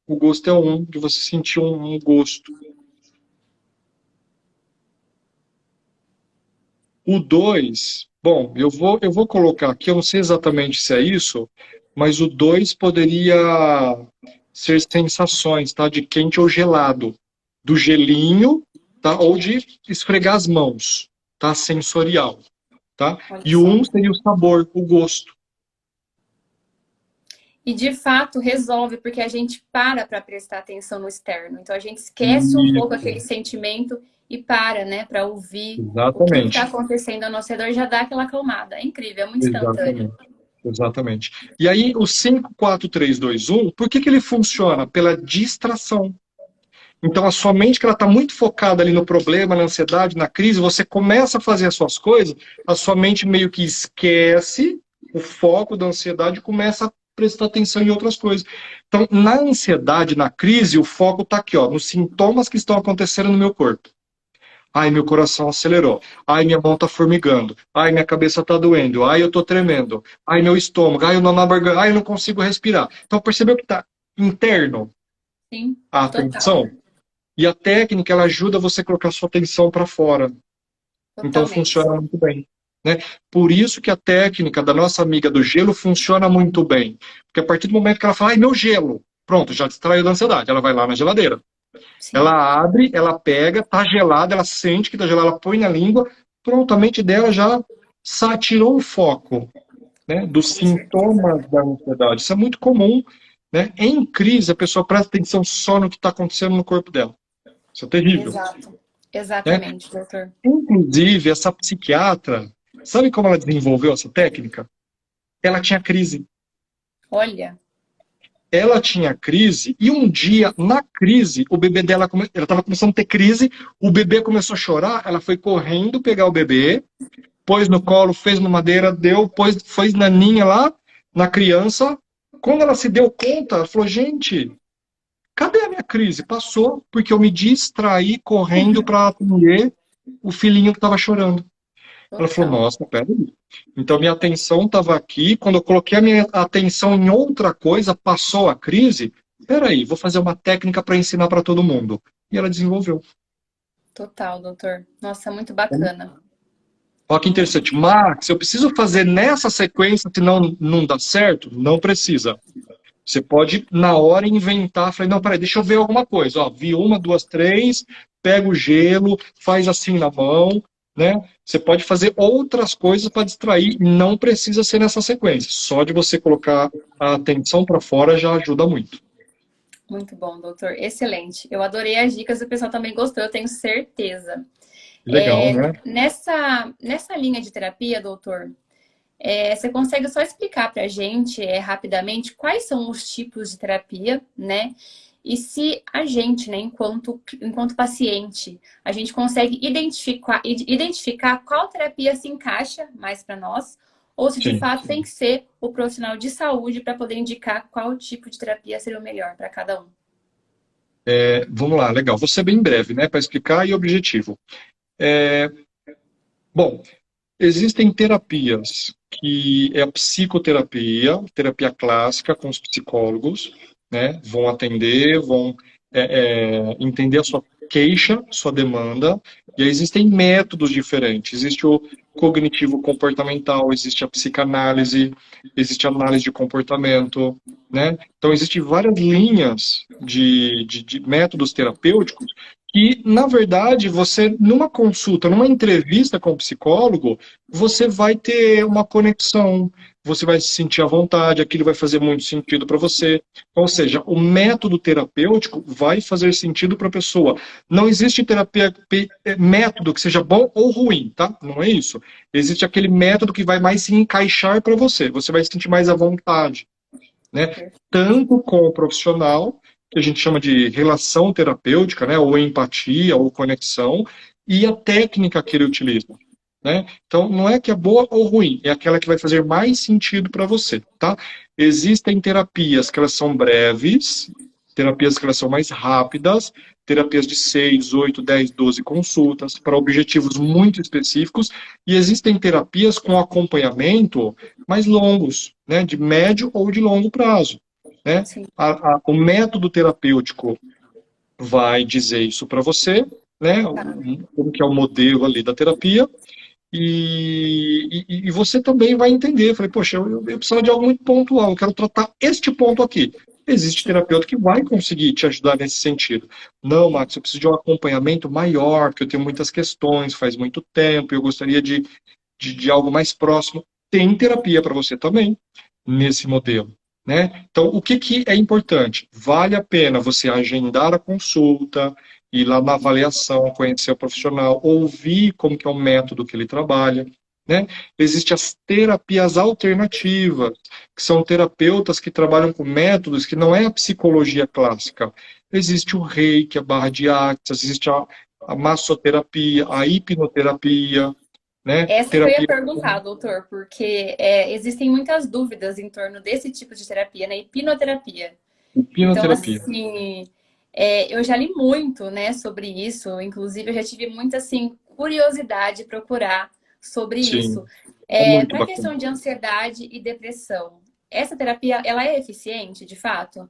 O gosto é um, de você sentir um gosto. O 2, bom, eu vou colocar aqui, eu não sei exatamente se é isso, mas o 2 poderia ser sensações, tá? De quente ou gelado. Do gelinho, tá? Ou de esfregar as mãos, tá? Sensorial, tá? Olha E o só. um seria o sabor, o gosto. E de fato resolve, porque a gente para prestar atenção no externo. Então a gente esquece um pouco Isso, aquele sentimento e para, né, para ouvir o que está exatamente. acontecendo ao nosso redor, já dá aquela acalmada. É incrível, é muito instantâneo. Exatamente. Exatamente. E aí, o 5, 4, 3, 2, 1, por que que ele funciona? Pela distração. Então, a sua mente, que ela está muito focada ali no problema, na ansiedade, na crise, você começa a fazer as suas coisas, a sua mente meio que esquece o foco da ansiedade e começa a prestar atenção em outras coisas. Então, na ansiedade, na crise, o foco está aqui, ó, nos sintomas que estão acontecendo no meu corpo. Ai, meu coração acelerou. Ai, minha mão está formigando. Ai, minha cabeça está doendo. Ai, eu estou tremendo. Ai, meu estômago. Ai, eu não barriga. Ai, eu não consigo respirar. Então, percebeu que está interno Sim, a total, atenção? E a técnica, ela ajuda você a colocar sua atenção para fora. Então totalmente. funciona muito bem. Né? Por isso que a técnica da nossa amiga do gelo funciona muito bem. Porque a partir do momento que ela fala, ai, meu gelo, pronto, já distraiu da ansiedade. Ela vai lá na geladeira. Sim, Ela abre, ela pega, tá gelada, ela sente que tá gelada, ela põe na língua, pronto, a mente dela já tirou o foco, né, dos com certeza. sintomas da ansiedade. Isso é muito comum. Né? Em crise, a pessoa presta atenção só no que está acontecendo no corpo dela. Isso é terrível. Exato. Né? Exatamente, doutor. Inclusive, essa psiquiatra, sabe como ela desenvolveu essa técnica? Ela tinha crise. Olha, Ela tinha crise e um dia, na crise, o bebê dela, ela estava começando a ter crise, o bebê começou a chorar, ela foi correndo pegar o bebê, pôs no colo, fez mamadeira, deu, pôs, fez naninha lá na criança. Quando ela se deu conta, ela falou, gente, cadê a minha crise? Passou, porque eu me distraí correndo para atender o filhinho que estava chorando. Ela falou, total. nossa, peraí. Então, minha atenção estava aqui. Quando eu coloquei a minha atenção em outra coisa, passou a crise. Peraí, vou fazer uma técnica para ensinar para todo mundo. E ela desenvolveu. Total, doutor. Nossa, muito bacana. Olha que Muito. interessante. Max, eu preciso fazer nessa sequência, senão não dá certo? Não precisa. Você pode, na hora, inventar. Falei, não, peraí, deixa eu ver alguma coisa. Ó, vi uma, duas, três, pega o gelo, faz assim na mão, né? Você pode fazer outras coisas para distrair. Não precisa ser nessa sequência. Só de você colocar a atenção para fora já ajuda muito. Muito bom, doutor. Excelente. Eu adorei as dicas, o pessoal também gostou, eu tenho certeza. Legal, né? Nessa linha de terapia, doutor, você consegue só explicar para a gente rapidamente quais são os tipos de terapia, né? E se a gente, né, enquanto paciente, a gente consegue identificar qual terapia se encaixa mais para nós, ou se de Sim. fato tem que ser o profissional de saúde para poder indicar qual tipo de terapia seria o melhor para cada um. Vamos lá, legal. Vou ser bem breve, né? Para explicar e objetivo. É, bom, existem terapias que é a psicoterapia, terapia clássica com os psicólogos, né? Vão atender, vão entender a sua queixa, sua demanda, e aí existem métodos diferentes. Existe cognitivo-comportamental, existe a psicanálise, existe a análise de comportamento, né? Então, existem várias linhas de métodos terapêuticos que, na verdade, você, numa consulta, numa entrevista com o psicólogo, você vai ter uma conexão, você vai se sentir à vontade, aquilo vai fazer muito sentido para você. Ou seja, o método terapêutico vai fazer sentido para a pessoa. Não existe método que seja bom ou ruim, tá? Não é isso. Existe aquele método que vai mais se encaixar para você. Você vai se sentir mais à vontade, né? Tanto com o profissional, que a gente chama de relação terapêutica, né? Ou empatia, ou conexão, e a técnica que ele utiliza. Né? Então, não é que é boa ou ruim, é aquela que vai fazer mais sentido para você, tá? Existem terapias que elas são breves, terapias que elas são mais rápidas, terapias de 6, 8, 10, 12 consultas para objetivos muito específicos, e existem terapias com acompanhamento mais longos, né? De médio ou de longo prazo, né? Sim. O método terapêutico vai dizer isso para você, né? Como que é o modelo ali da terapia, e você também vai entender. Falei, poxa, eu preciso de algo muito pontual, eu quero tratar este ponto aqui. Existe terapeuta que vai conseguir te ajudar nesse sentido. Não, Max, eu preciso de um acompanhamento maior, porque eu tenho muitas questões, faz muito tempo, eu gostaria de algo mais próximo. Tem terapia para você também, nesse modelo. Né? Então, o que é importante? Vale a pena você agendar a consulta, ir lá na avaliação, conhecer o profissional, ouvir como que é o método que ele trabalha. Né? Existem as terapias alternativas, que são terapeutas que trabalham com métodos que não é a psicologia clássica. Existe o reiki, a barra de axis, existe a massoterapia, a hipnoterapia, né? Essa que eu ia Terapia perguntar, doutor, porque existem muitas dúvidas em torno desse tipo de terapia, né? Hipnoterapia. Então, hipnoterapia. assim, eu já li muito, né, sobre isso. Inclusive, eu já tive muita, assim, curiosidade de procurar sobre isso. Sim, é muito Para a bacana. questão de ansiedade e depressão, essa terapia, ela é eficiente, de fato?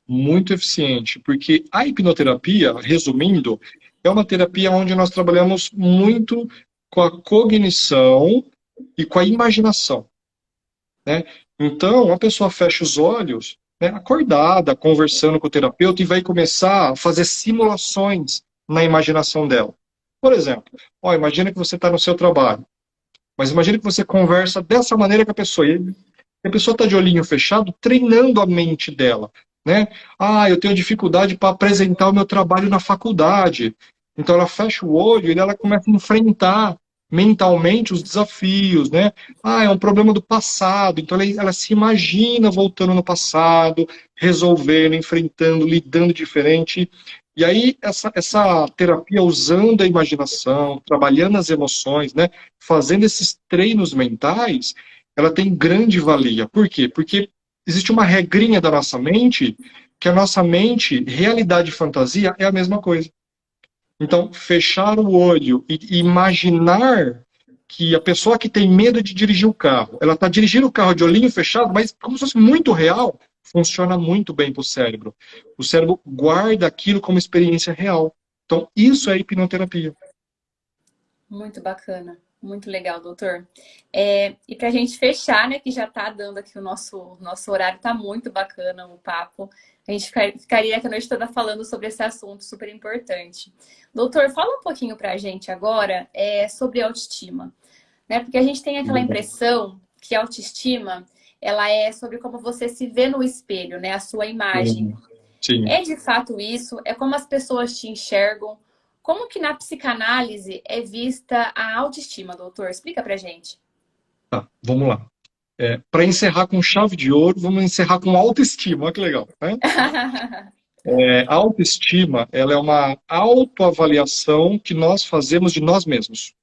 Muito eficiente, porque a hipnoterapia, resumindo, é uma terapia onde nós trabalhamos muito com a cognição e com a imaginação, né? Então, a pessoa fecha os olhos, né, acordada, conversando com o terapeuta, e vai começar a fazer simulações na imaginação dela. Por exemplo, ó, imagina que você está no seu trabalho, mas imagina que você conversa dessa maneira com a pessoa. E a pessoa está de olhinho fechado, treinando a mente dela, né? Ah, eu tenho dificuldade para apresentar o meu trabalho na faculdade. Então ela fecha o olho e ela começa a enfrentar mentalmente os desafios, né? Ah, é um problema do passado. Então ela se imagina voltando no passado, resolvendo, enfrentando, lidando diferente. E aí essa terapia usando a imaginação, trabalhando as emoções, né? Fazendo esses treinos mentais, ela tem grande valia. Por quê? Porque existe uma regrinha da nossa mente, que a nossa mente, realidade e fantasia é a mesma coisa. Então, fechar o olho e imaginar que a pessoa que tem medo de dirigir o carro, ela está dirigindo o carro de olhinho fechado, mas como se fosse muito real, funciona muito bem para o cérebro. O cérebro guarda aquilo como experiência real. Então, isso é hipnoterapia. Muito bacana. Muito legal, doutor. E para a gente fechar, né, que já está dando aqui o nosso horário, está muito bacana o papo. A gente ficaria aqui a noite toda falando sobre esse assunto super importante. Doutor, fala um pouquinho para a gente agora sobre autoestima, né? Porque a gente tem aquela impressão que a autoestima, ela é sobre como você se vê no espelho, né? A sua imagem. Sim. É de fato isso? É como as pessoas te enxergam? Como que na psicanálise é vista a autoestima, doutor? Explica pra gente. Tá, vamos lá. Para encerrar com chave de ouro, vamos encerrar com autoestima. Olha que legal, né? A autoestima, ela é uma autoavaliação que nós fazemos de nós mesmos.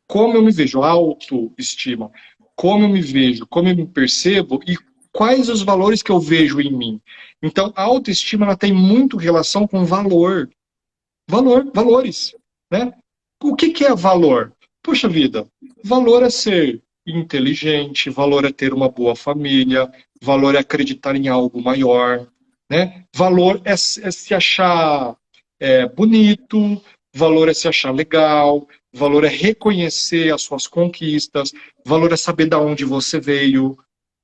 Como eu me vejo? Autoestima. Como eu me vejo? Como eu me percebo? E quais os valores que eu vejo em mim? Então, a autoestima, ela tem muito relação com valor. Valores, né? O que é valor? Puxa vida, valor é ser inteligente, valor é ter uma boa família, valor é acreditar em algo maior, né? Valor é se achar bonito, valor é se achar legal, valor é reconhecer as suas conquistas, valor é saber de onde você veio,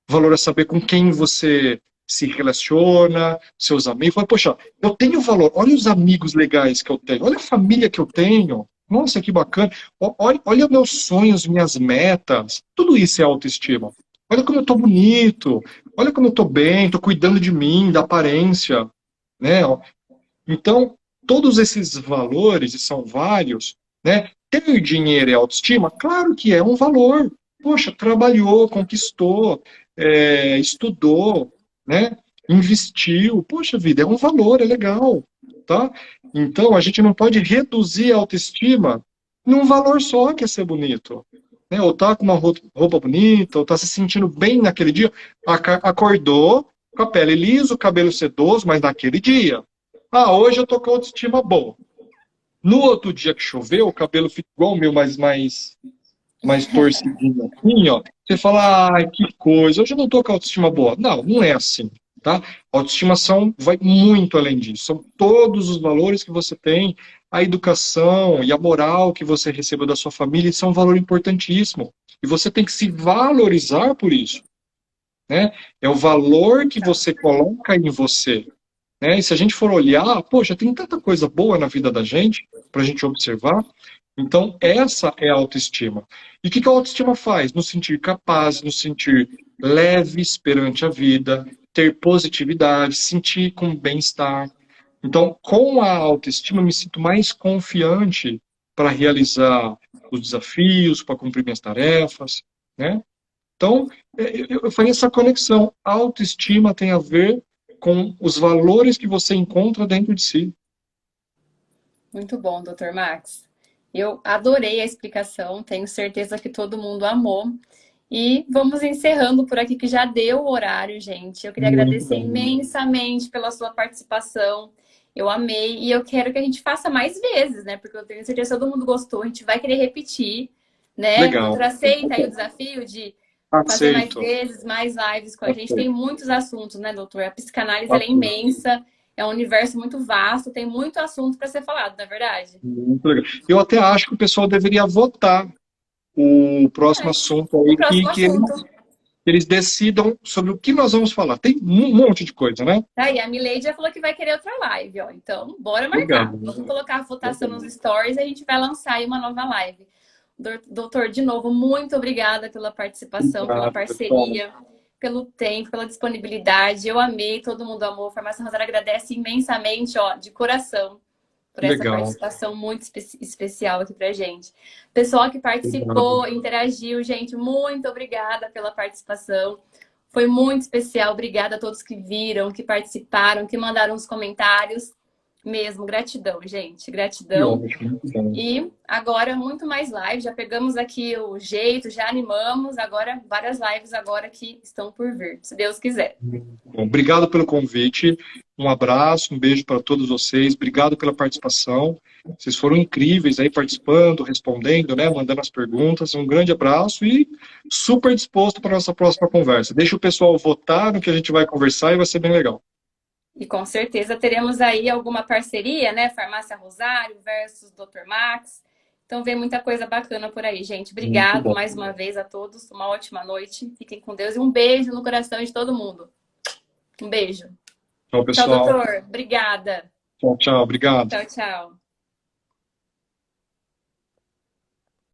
valor é saber com quem você se relaciona, seus amigos. Fala, poxa, eu tenho valor, olha os amigos legais que eu tenho, olha a família que eu tenho. Nossa, que bacana. Olha meus sonhos, minhas metas. Tudo isso é autoestima. Olha como eu tô bonito. Olha como eu tô bem, tô cuidando de mim, da aparência, né? Então, todos esses valores, e são vários, né? Ter dinheiro é autoestima? Claro que é um valor. Poxa, trabalhou, conquistou, estudou, né? Investiu. Poxa vida, é um valor, é legal, tá? Então, a gente não pode reduzir a autoestima num valor só, que é ser bonito. Né? Ou tá com uma roupa bonita, ou tá se sentindo bem naquele dia. Acordou com a pele lisa, o cabelo sedoso, mas naquele dia. Ah, hoje eu tô com a autoestima boa. No outro dia que choveu, o cabelo fica igual o meu, mais torcidinho assim, ó. Você fala, ai, que coisa, hoje eu não tô com a autoestima boa. Não, não é assim, tá? A autoestima vai muito além disso. São todos os valores que você tem, a educação e a moral que você recebeu da sua família, isso é um valor importantíssimo. E você tem que se valorizar por isso, né? É o valor que você coloca em você. Né? E se a gente for olhar, poxa, tem tanta coisa boa na vida da gente para a gente observar. Então, essa é a autoestima. E o que a autoestima faz? Nos sentir capaz, nos sentir leves perante a vida, ter positividade, sentir com bem-estar. Então, com a autoestima, eu me sinto mais confiante para realizar os desafios, para cumprir minhas tarefas, né? Então, eu faria essa conexão. A autoestima tem a ver com os valores que você encontra dentro de si. Muito bom, Dr. Max. Eu adorei a explicação, tenho certeza que todo mundo amou. E vamos encerrando por aqui, que já deu o horário, gente. Eu queria Muito agradecer bem. imensamente pela sua participação. Eu amei e eu quero que a gente faça mais vezes, né? Porque eu tenho certeza que todo mundo gostou, a gente vai querer repetir, né? Legal. Doutor, aceita aí o desafio de fazer mais Aceito. vezes, mais lives com a gente. Tem Aceito. muitos assuntos, né, doutor? A psicanálise ela é Aceito. imensa, é um universo muito vasto, tem muito assunto para ser falado, não é verdade? Muito legal. Eu até acho que o pessoal deveria votar o próximo assunto O aí, próximo que assunto. eles decidam sobre o que nós vamos falar. Tem um monte de coisa, né? Tá aí, a Milady já falou que vai querer outra live, ó. Então, bora Legal. marcar. Vamos colocar a votação Legal. nos stories e a gente vai lançar aí uma nova live. Doutor, de novo, muito obrigada pela participação, pela Obrigado, pessoal. parceria, pelo tempo, pela disponibilidade. Eu amei, todo mundo amou. A Farmácia Rosário agradece imensamente, ó, de coração, por essa Legal. participação muito especial aqui pra gente. Pessoal que Obrigado. participou, interagiu, gente, muito obrigada pela participação. Foi muito especial. Obrigada a todos que viram, que participaram, que mandaram os comentários. Mesmo, gratidão, gente, Que gratidão. ótimo, muito bom. E agora muito mais lives, já pegamos aqui o jeito, já animamos, agora várias lives agora que estão por vir, se Deus quiser. Bom, obrigado pelo convite, um abraço, um beijo para todos vocês, obrigado pela participação, vocês foram incríveis aí participando, respondendo, né, mandando as perguntas, um grande abraço e super disposto para a nossa próxima conversa. Deixa o pessoal votar no que a gente vai conversar e vai ser bem legal. E com certeza teremos aí alguma parceria, né? Farmácia Rosário versus Dr. Max. Então vem muita coisa bacana por aí, gente. Muito Obrigado bom. mais uma vez a todos. Uma ótima noite. Fiquem com Deus e um beijo no coração de todo mundo. Um beijo. Tchau, Tchau, pessoal. doutor. Obrigada. Tchau, tchau, obrigado. Tchau, tchau.